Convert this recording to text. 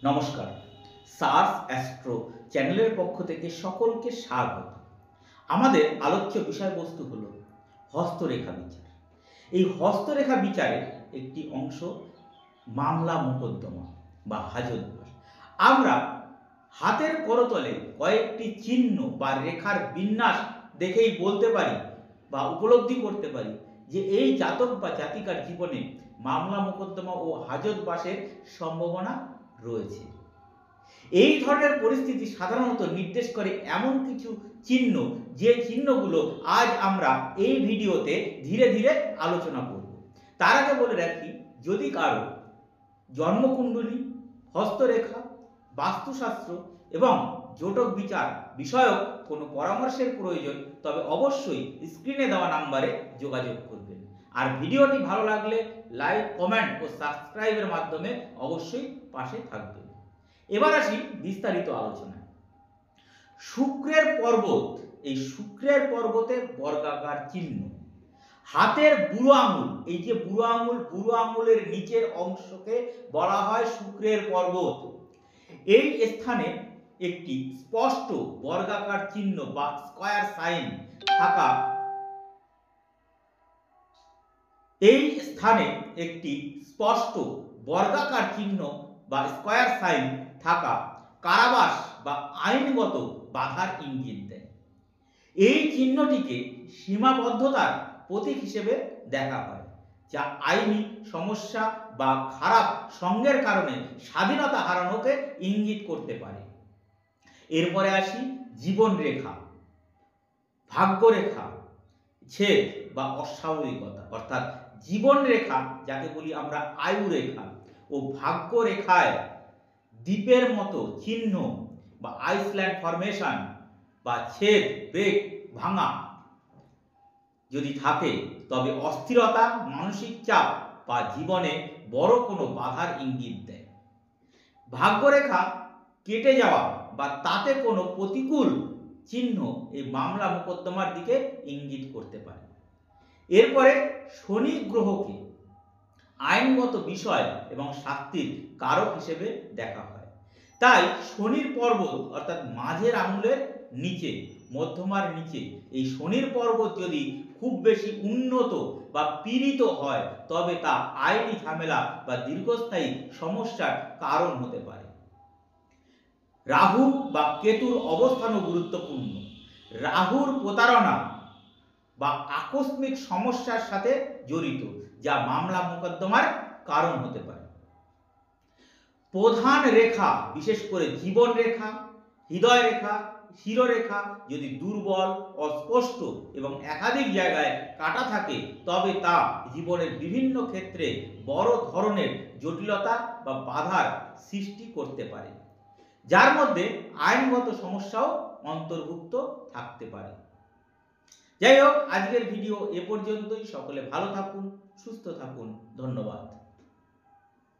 নমস্কার, SARS astro চ্যানেলের পক্ষ থেকে সকলকে স্বাগত। আমাদের আলোচ্য বিষয়বস্তু হলো হস্তরেখা বিচার। এই হস্তরেখা বিচারের একটি অংশ মামলা মোকদ্দমা বা হাজতবাস। আমরা হাতের করতলে কয়েকটি চিহ্ন বা রেখার বিন্যাস দেখেই বলতে পারি বা উপলব্ধি করতে পারি যে এই জাতক বা জাতিকার জীবনে মামলা মোকদ্দমা ও হাজতবাসের সম্ভাবনা রয়েছে। এই ধরনের পরিস্থিতি সাধারণত নির্দেশ করে এমন কিছু চিহ্ন, যে চিহ্নগুলো আজ আমরা এই ভিডিওতে ধীরে ধীরে আলোচনা করব। তার আগে বলে রাখি, যদি কারো জন্মকুণ্ডলী, হস্তরেখা, বাস্তুশাস্ত্র এবং জোটক বিচার বিষয়ক কোনো পরামর্শের প্রয়োজন, তবে অবশ্যই স্ক্রিনে দেওয়া নাম্বারে যোগাযোগ করবেন। আর ভিডিওটি ভালো লাগলে লাইক, কমেন্ট ও সাবস্ক্রাইবের মাধ্যমে অবশ্যই পাশে থাকবেন। এবার আসি বিস্তারিত আলোচনায়। শুক্রের পর্বত, এই শুক্রের পর্বতে বর্গাকার চিহ্ন, হাতের বুড়ো আঙুল, এই যে বুড়ো আঙুলের নিচের অংশকে বলা হয় শুক্রের পর্বত। এই স্থানে একটি স্পষ্ট বর্গাকার চিহ্ন বা স্কয়ার সাইন থাকা, এই স্থানে একটি স্পষ্ট বর্গাকার চিহ্ন বা স্কয়ার সাইন থাকা কারাবাস বা আইনগত বাধার ইঙ্গিত দেয়। এই চিহ্নটিকে সীমাবদ্ধতার প্রতীক হিসেবে দেখা হয়, যা আইনি সমস্যা বা খারাপ সঙ্গের কারণে স্বাধীনতা হারানোকে ইঙ্গিত করতে পারে। এরপরে আসি জীবন রেখা, ভাগ্যরেখা, ছেদ বা অস্বাভাবিকতা, অর্থাৎ জীবন রেখা যাকে বলি আমরা আয়ু রেখা ও ভাগ্য রেখায় দ্বীপের মতো চিহ্ন বা আইসল্যান্ড ফরমেশন বা ছেদ, ব্রেক, ভাঙা যদি থাকে, তবে অস্থিরতা, মানসিক চাপ বা জীবনে বড় কোনো বাধার ইঙ্গিত দেয়। ভাগ্যরেখা কেটে যাওয়া বা তাতে কোনো প্রতিকূল চিহ্ন এই মামলা মোকদ্দমার দিকে ইঙ্গিত করতে পারে। এরপরে শনি গ্রহকে আইনগত বিষয় এবং শাস্তির কারক হিসেবে দেখা হয়। তাই শনির পর্বত, অর্থাৎ মাঝের আঙুলের নিচে, মধ্যমার নিচে এই শনির পর্বত যদি খুব বেশি উন্নত বা পীড়িত হয়, তবে তা আইনি ঝামেলা বা দীর্ঘস্থায়ী সমস্যার কারণ হতে পারে। রাহু বা কেতুর অবস্থানও গুরুত্বপূর্ণ। রাহুর প্রতারণা বা আকস্মিক সমস্যার সাথে জড়িত, যা মামলা মোকদ্দমার কারণ হতে পারে। প্রধান রেখা, বিশেষ করে জীবন রেখা, হৃদয় রেখা, শিরোরেখা যদি দুর্বল, অস্পষ্ট এবং একাধিক জায়গায় কাটা থাকে, তবে তা জীবনের বিভিন্ন ক্ষেত্রে বড় ধরনের জটিলতা বা বাধার সৃষ্টি করতে পারে, যার মধ্যে আইনগত সমস্যাও অন্তর্ভুক্ত থাকতে পারে। যাই হোক, আজকের ভিডিও এ পর্যন্তই। সকলে ভালো থাকুন, সুস্থ থাকুন। ধন্যবাদ।